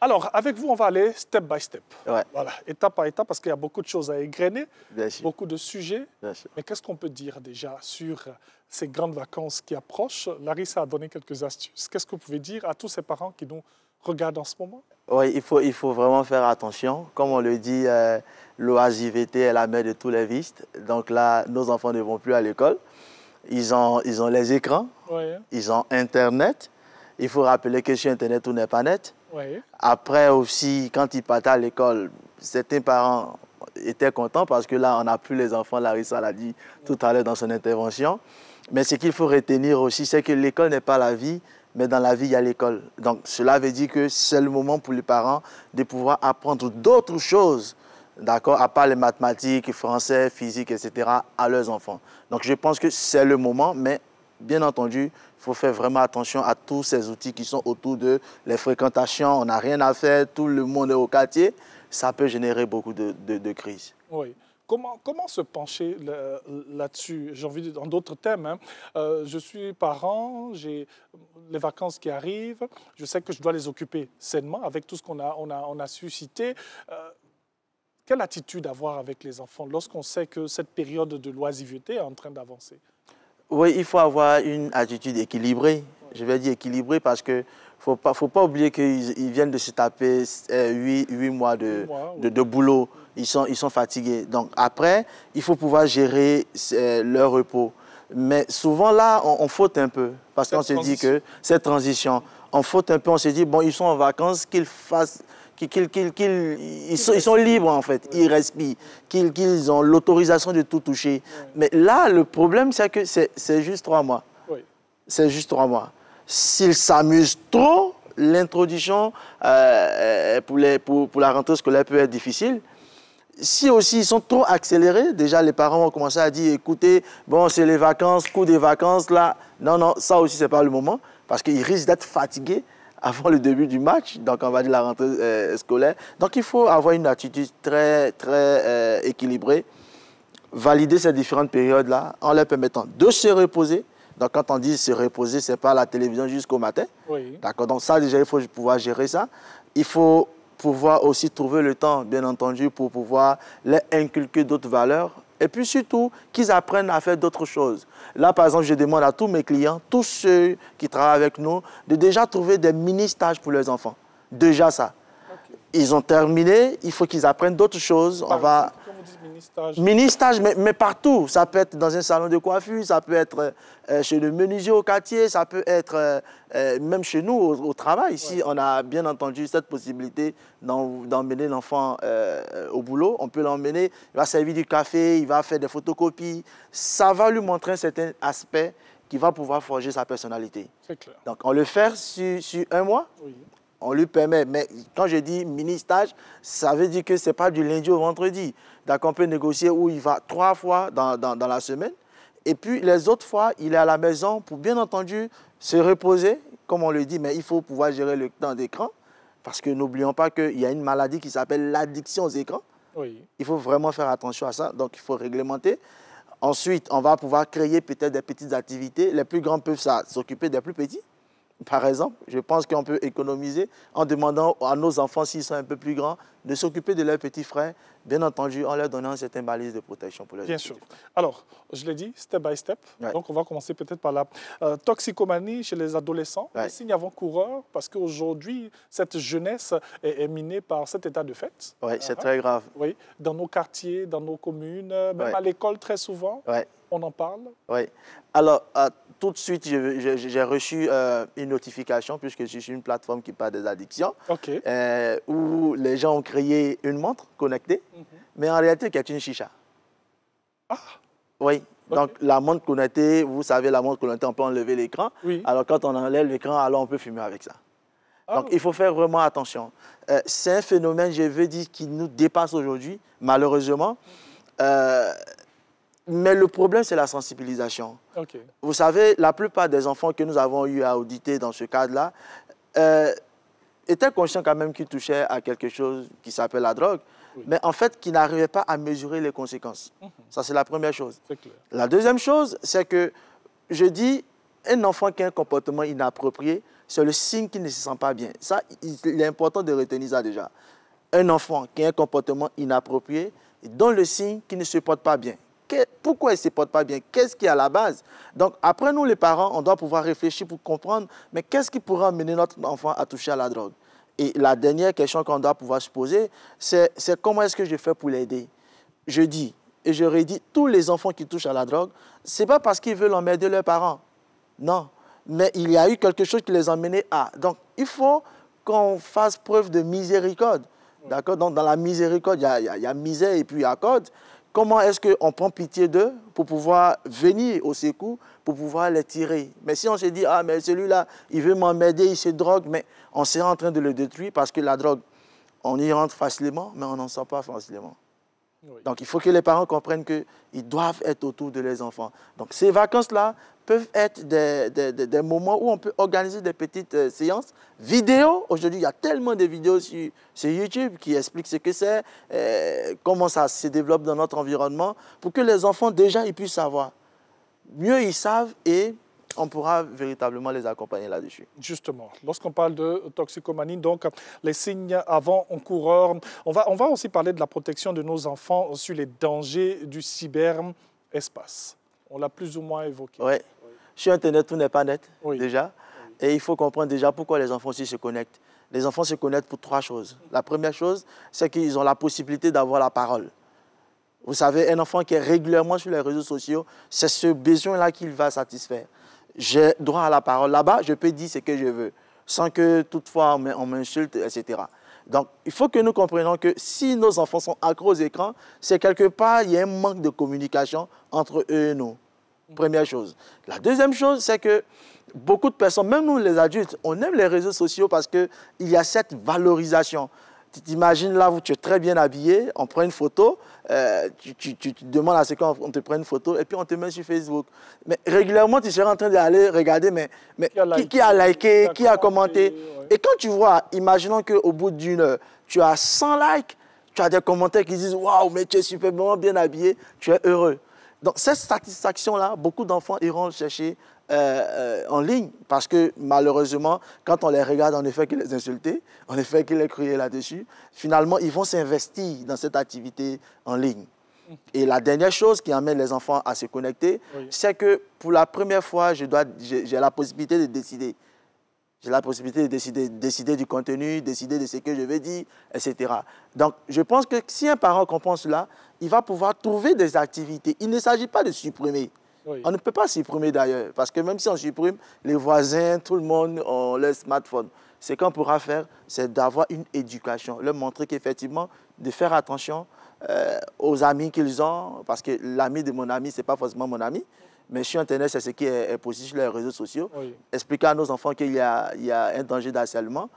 Alors, avec vous, on va aller step by step. Ouais. Voilà, étape par étape, parce qu'il y a beaucoup de choses à égrener, Bien sûr. beaucoup de sujets. Bien sûr. Mais qu'est-ce qu'on peut dire déjà sur ces grandes vacances qui approchent? Larissa a donné quelques astuces. Qu'est-ce que vous pouvez dire à tous ces parents qui nous regardent en ce moment? Oui, il faut vraiment faire attention. Comme on le dit, l'oisiveté est la mère de tous les vices. Donc là, nos enfants ne vont plus à l'école. Ils ont les écrans, Oui. ils ont Internet. Il faut rappeler que sur Internet, tout n'est pas net. Oui. Après aussi, quand ils partaient à l'école, certains parents étaient contents parce que là, on n'a plus les enfants. Larissa l'a dit tout à l'heure dans son intervention. Mais ce qu'il faut retenir aussi, c'est que l'école n'est pas la vie, mais dans la vie, il y a l'école. Donc, cela veut dire que c'est le moment pour les parents de pouvoir apprendre d'autres choses, d'accord, à part les mathématiques, français, physique, etc., à leurs enfants. Donc, je pense que c'est le moment, mais bien entendu, il faut faire vraiment attention à tous ces outils qui sont autour de les fréquentations. On n'a rien à faire, tout le monde est au quartier. Ça peut générer beaucoup de crises. Oui. Comment se pencher là-dessus? J'ai envie de dire, dans d'autres thèmes, hein. Je suis parent, j'ai les vacances qui arrivent, je sais que je dois les occuper sainement avec tout ce qu'on a suscité. Quelle attitude avoir avec les enfants lorsqu'on sait que cette période de loisiveté est en train d'avancer? Oui, il faut avoir une attitude équilibrée. Je vais dire équilibrée parce que faut pas oublier qu'ils viennent de se taper 8 mois de boulot. Ils sont fatigués. Donc après, il faut pouvoir gérer leur repos. Mais souvent là, on faute un peu parce qu'on se dit que cette transition, on faute un peu, on se dit, bon, ils sont en vacances, qu'ils fassent... ils sont libres en fait, ils respirent, qu'ils ont l'autorisation de tout toucher. Mais là, le problème, c'est que c'est juste 3 mois. Oui. C'est juste 3 mois. S'ils s'amusent trop, l'introduction pour la rentrée scolaire peut être difficile. Si aussi ils sont trop accélérés, déjà les parents vont commencer à dire, écoutez, bon, c'est les vacances, coup des vacances, là. Non, non, ça aussi, ce n'est pas le moment, parce qu'ils risquent d'être fatigués avant le début du match, donc on va dire la rentrée scolaire. Donc il faut avoir une attitude très, très équilibrée, valider ces différentes périodes-là en leur permettant de se reposer. Donc quand on dit se reposer, ce n'est pas la télévision jusqu'au matin. Oui. D'accord, donc ça déjà, il faut pouvoir gérer ça. Il faut pouvoir aussi trouver le temps, bien entendu, pour pouvoir leur inculquer d'autres valeurs. Et puis surtout, qu'ils apprennent à faire d'autres choses. Là, par exemple, je demande à tous mes clients, tous ceux qui travaillent avec nous, de déjà trouver des mini-stages pour leurs enfants. Déjà ça. Okay. Ils ont terminé, il faut qu'ils apprennent d'autres choses. On va... Mini-stage, mais partout. Ça peut être dans un salon de coiffure, ça peut être chez le menuisier au quartier, ça peut être même chez nous au travail. Ici, on a bien entendu cette possibilité d'emmener l'enfant au boulot. On peut l'emmener, il va servir du café, il va faire des photocopies. Ça va lui montrer un certain aspect qui va pouvoir forger sa personnalité. C'est clair. Donc, on le fait sur 1 mois. Oui. On lui permet, mais quand je dis mini-stage, ça veut dire que ce n'est pas du lundi au vendredi. Donc on peut négocier où il va 3 fois dans la semaine. Et puis les autres fois, il est à la maison pour bien entendu se reposer, comme on le dit, mais il faut pouvoir gérer le temps d'écran. Parce que n'oublions pas qu'il y a une maladie qui s'appelle l'addiction aux écrans. Oui. Il faut vraiment faire attention à ça, donc il faut réglementer. Ensuite, on va pouvoir créer peut-être des petites activités. Les plus grands peuvent s'occuper des plus petits. Par exemple, je pense qu'on peut économiser en demandant à nos enfants, s'ils sont un peu plus grands, de s'occuper de leurs petits frères, bien entendu, en leur donnant certaines balises de protection pour les Bien sûr. Alors, je l'ai dit, step by step. Ouais. Donc, on va commencer peut-être par la toxicomanie chez les adolescents, ouais. Les signes avant-coureurs, parce qu'aujourd'hui, cette jeunesse est minée par cet état de fait. Oui, c'est très grave. Oui, dans nos quartiers, dans nos communes, même à l'école très souvent, on en parle. Oui. Alors, tout de suite, j'ai reçu une notification, puisque je suis une plateforme qui parle des addictions, où les gens ont créé une montre connectée, mais en réalité, qui est une chicha. Ah. Oui. Donc, la montre connectée, vous savez, la montre connectée, on peut enlever l'écran. Oui. Alors, quand on enlève l'écran, alors on peut fumer avec ça. Donc, il faut faire vraiment attention. C'est un phénomène, je veux dire, qui nous dépasse aujourd'hui, malheureusement. Mais le problème, c'est la sensibilisation. Vous savez, la plupart des enfants que nous avons eu à auditer dans ce cadre-là étaient conscients quand même qu'ils touchaient à quelque chose qui s'appelle la drogue, mais en fait, qui n'arrivaient pas à mesurer les conséquences. Ça, c'est la première chose. La deuxième chose, c'est que je dis, un enfant qui a un comportement inapproprié, c'est le signe qu'il ne se sent pas bien. Ça, il est important de retenir ça déjà. Un enfant qui a un comportement inapproprié donne le signe qu'il ne se porte pas bien. Pourquoi il ne se porte pas bien? Qu'est-ce qui est à la base? Donc, après, nous, les parents, on doit pouvoir réfléchir pour comprendre, mais qu'est-ce qui pourrait amener notre enfant à toucher à la drogue? Et la dernière question qu'on doit pouvoir se poser, c'est comment est-ce que je fais pour l'aider? Je dis, et je redis, tous les enfants qui touchent à la drogue, ce n'est pas parce qu'ils veulent emmerder leurs parents. Non. Mais il y a eu quelque chose qui les a menés à. Donc, il faut qu'on fasse preuve de miséricorde. D'accord? Donc, dans la miséricorde, il y a misère et puis il y a corde. Comment est-ce qu'on prend pitié d'eux pour pouvoir venir au secours, pour pouvoir les tirer? Mais si on se dit, ah, mais celui-là, il veut m'emmerder, il se drogue, mais on sera en train de le détruire parce que la drogue, on y rentre facilement, mais on n'en sort pas facilement. Oui. Donc, il faut que les parents comprennent qu'ils doivent être autour de leurs enfants. Donc, ces vacances-là peuvent être des moments où on peut organiser des petites séances vidéo. Aujourd'hui, il y a tellement de vidéos sur YouTube qui expliquent ce que c'est, comment ça se développe dans notre environnement, pour que les enfants, déjà, ils puissent savoir. Mieux ils savent et on pourra véritablement les accompagner là-dessus. Justement, lorsqu'on parle de toxicomanie, donc les signes avant-coureurs, on va aussi parler de la protection de nos enfants sur les dangers du cyberespace. On l'a plus ou moins évoqué. Oui. Sur Internet, tout n'est pas net, déjà. Oui. Et il faut comprendre déjà pourquoi les enfants aussi se connectent. Les enfants se connectent pour 3 choses. La première chose, c'est qu'ils ont la possibilité d'avoir la parole. Vous savez, un enfant qui est régulièrement sur les réseaux sociaux, c'est ce besoin-là qu'il va satisfaire. J'ai droit à la parole. Là-bas, je peux dire ce que je veux, sans que toutefois on m'insulte, etc. Donc, il faut que nous comprenions que si nos enfants sont accros aux écrans, c'est quelque part, il y a un manque de communication entre eux et nous. Première chose. La deuxième chose, c'est que beaucoup de personnes, même nous les adultes, on aime les réseaux sociaux parce qu'il y a cette valorisation. Tu t'imagines là où tu es très bien habillé, on prend une photo, tu demandes à ce qu'on te prenne une photo et puis on te met sur Facebook. Mais régulièrement, tu seras en train d'aller regarder mais qui a liké, qui a commenté. Ouais. Et quand tu vois, imaginons qu'au bout d'une heure, tu as 100 likes, tu as des commentaires qui disent « Waouh, mais tu es superbement bien habillé, tu es heureux ». Donc, cette satisfaction-là, beaucoup d'enfants iront le chercher en ligne parce que malheureusement, quand on les regarde, on ne fait que les insulter, on ne fait que les crier là-dessus. Finalement, ils vont s'investir dans cette activité en ligne. Et la dernière chose qui amène les enfants à se connecter, c'est que pour la première fois, j'ai la possibilité de décider. J'ai la possibilité de décider du contenu, décider de ce que je vais dire, etc. Donc, je pense que si un parent comprend cela, il va pouvoir trouver des activités. Il ne s'agit pas de supprimer. Oui. On ne peut pas supprimer d'ailleurs, parce que même si on supprime, les voisins, tout le monde ont leur smartphone. Ce qu'on pourra faire, c'est d'avoir une éducation, leur montrer qu'effectivement, de faire attention aux amis qu'ils ont, parce que l'ami de mon ami, ce n'est pas forcément mon ami. Mais sur Internet, c'est ce qui est possible sur les réseaux sociaux. Oui. Expliquer à nos enfants qu'il y a un danger d'harcèlement.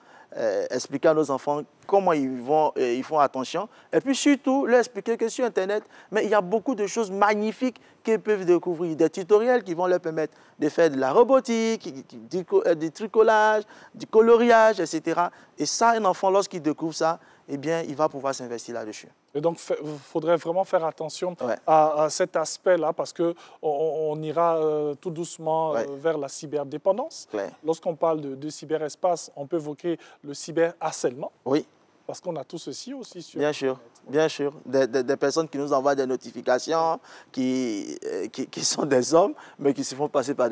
Expliquer à nos enfants comment ils font attention. Et puis surtout, leur expliquer que sur Internet, mais il y a beaucoup de choses magnifiques qu'ils peuvent découvrir. Des tutoriels qui vont leur permettre de faire de la robotique, du tricolage, du coloriage, etc. Et ça, un enfant, lorsqu'il découvre ça, eh bien, il va pouvoir s'investir là-dessus. Et donc, il faudrait vraiment faire attention à cet aspect-là parce qu'on ira tout doucement vers la cyberdépendance. Lorsqu'on parle de cyberespace, on peut évoquer le cyberharcèlement. Oui. Parce qu'on a tout ceci aussi sur Bien sûr, bien sûr. Des personnes qui nous envoient des notifications, qui sont des hommes, mais qui se font passer pour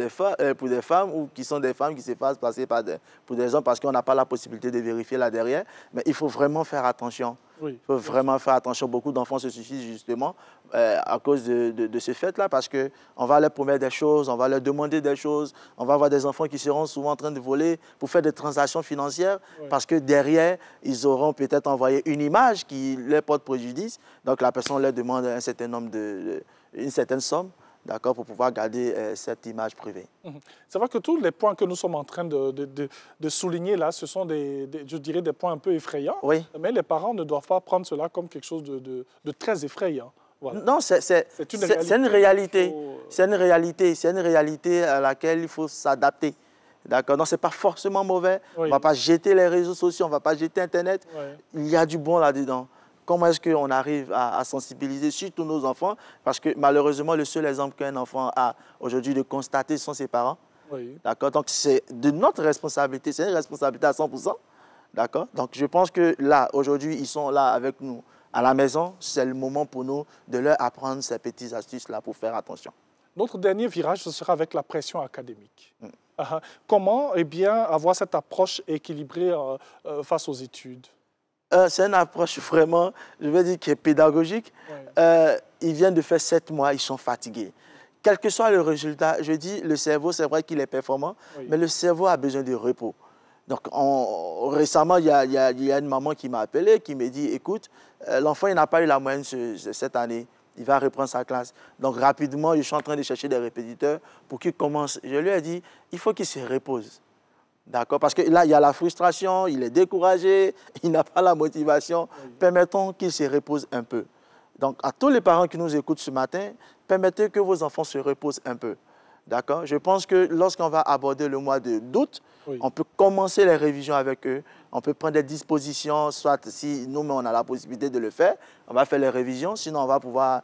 des femmes, ou qui sont des femmes qui se fassent passer pour des hommes parce qu'on n'a pas la possibilité de vérifier là derrière. Mais il faut vraiment faire attention. Oui. Il faut vraiment faire attention. Beaucoup d'enfants se suicident justement à cause de ce fait-là parce qu'on va leur promettre des choses, on va leur demander des choses. On va avoir des enfants qui seront souvent en train de voler pour faire des transactions financières parce que derrière, ils auront peut-être envoyé une image qui leur porte préjudice. Donc la personne leur demande un certain nombre une certaine somme. D'accord, pour pouvoir garder cette image privée. C'est vrai que tous les points que nous sommes en train de souligner là, ce sont je dirais des points un peu effrayants. Oui. Mais les parents ne doivent pas prendre cela comme quelque chose de très effrayant. Voilà. Non, c'est une réalité. C'est une réalité. C'est une réalité à laquelle il faut s'adapter. D'accord. Donc, ce n'est pas forcément mauvais. Oui. On ne va pas jeter les réseaux sociaux, on ne va pas jeter Internet. Oui. Il y a du bon là-dedans. Comment est-ce qu'on arrive à sensibiliser surtout nos enfants? Parce que malheureusement, le seul exemple qu'un enfant a aujourd'hui de constater sont ses parents. Oui. D'accord? Donc, c'est de notre responsabilité. C'est une responsabilité à 100%. D'accord? Donc, je pense que là, aujourd'hui, ils sont là avec nous à la maison. C'est le moment pour nous de leur apprendre ces petites astuces-là pour faire attention. Notre dernier virage, ce sera avec la pression académique. Comment avoir cette approche équilibrée face aux études? C'est une approche vraiment, je vais dire, qui est pédagogique. Ils viennent de faire 7 mois, ils sont fatigués. Quel que soit le résultat, je dis, le cerveau, c'est vrai qu'il est performant, mais le cerveau a besoin de repos. Donc, récemment, il y a une maman qui m'a appelé, qui me dit, écoute, l'enfant, il n'a pas eu la moyenne cette année. Il va reprendre sa classe. Donc, rapidement, je suis en train de chercher des répétiteurs pour qu'il commence. Je lui ai dit, il faut qu'il se repose. D'accord? Parce que là, il y a la frustration, il est découragé, il n'a pas la motivation. Permettons qu'il se repose un peu. Donc, à tous les parents qui nous écoutent ce matin, permettez que vos enfants se reposent un peu. D'accord? Je pense que lorsqu'on va aborder le mois d'août, on peut commencer les révisions avec eux. On peut prendre des dispositions, soit si nous-mêmes on a la possibilité de le faire, on va faire les révisions. Sinon, on va pouvoir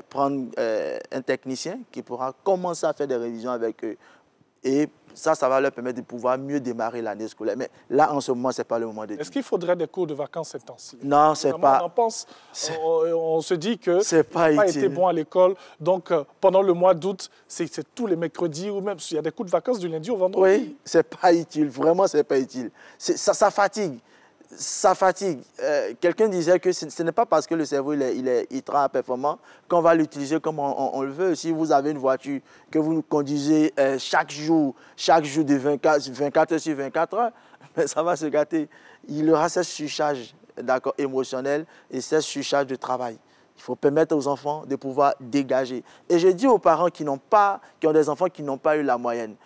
prendre un technicien qui pourra commencer à faire des révisions avec eux. Et ça va leur permettre de pouvoir mieux démarrer l'année scolaire. Mais là, en ce moment, ce n'est pas le moment d'étudier. Est-ce qu'il faudrait des cours de vacances intensives? Non, c'est pas... On se dit que c'est pas été bon à l'école. Donc, pendant le mois d'août, c'est tous les mercredis ou même il y a des cours de vacances du lundi au vendredi. Oui, c'est pas utile. Vraiment, c'est pas utile. Ça fatigue. Ça fatigue. Quelqu'un disait que ce n'est pas parce que le cerveau il sera performant qu'on va l'utiliser comme on le veut. Si vous avez une voiture que vous conduisez chaque jour de 24 heures sur 24 heures, mais ça va se gâter. Il y aura cette surcharge émotionnelle et cette surcharge de travail. Il faut permettre aux enfants de pouvoir dégager. Et je dis aux parents qui ont des enfants qui n'ont pas eu la moyenne.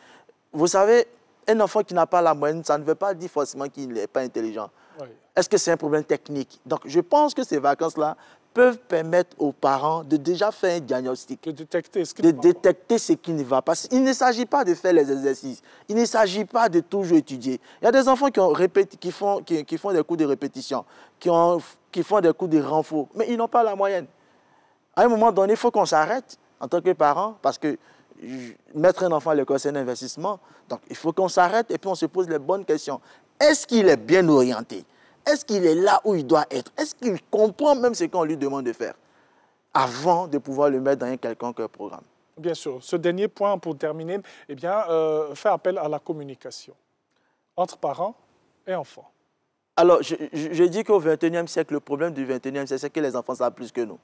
Vous savez, un enfant qui n'a pas la moyenne, ça ne veut pas dire forcément qu'il n'est pas intelligent. Oui. Est-ce que c'est un problème technique? Donc, je pense que ces vacances-là peuvent permettre aux parents de déjà faire un diagnostic. De détecter ce qui ne va pas. Il ne s'agit pas de faire les exercices. Il ne s'agit pas de toujours étudier. Il y a des enfants qui font des cours de répétition, qui font des cours de renfort, mais ils n'ont pas la moyenne. À un moment donné, il faut qu'on s'arrête en tant que parents, parce que mettre un enfant à l'école, c'est un investissement. Donc, il faut qu'on s'arrête et puis on se pose les bonnes questions. Est-ce qu'il est bien orienté? Est-ce qu'il est là où il doit être? Est-ce qu'il comprend même ce qu'on lui demande de faire avant de pouvoir le mettre dans un quelconque programme? Bien sûr. Ce dernier point, pour terminer, fait appel à la communication entre parents et enfants. Alors, je dis qu'au XXIe siècle, le problème du XXIe siècle, c'est que les enfants savent plus que nous.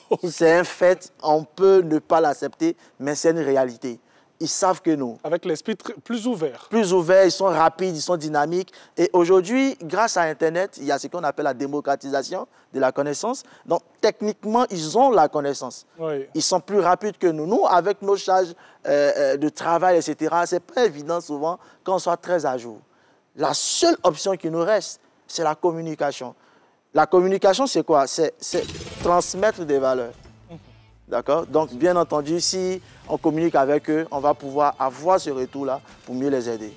Okay. C'est un fait, on peut ne pas l'accepter, mais c'est une réalité. Ils savent que nous. Avec l'esprit plus ouvert. Plus ouvert, ils sont rapides, ils sont dynamiques. Et aujourd'hui, grâce à Internet, il y a ce qu'on appelle la démocratisation de la connaissance. Donc, techniquement, ils ont la connaissance. Oui. Ils sont plus rapides que nous. Nous, avec nos charges de travail, etc., ce n'est pas évident souvent qu'on soit très à jour. La seule option qui nous reste, c'est la communication. La communication, c'est quoi? C'est transmettre des valeurs. D'accord? Donc, bien entendu, si on communique avec eux, on va pouvoir avoir ce retour-là pour mieux les aider.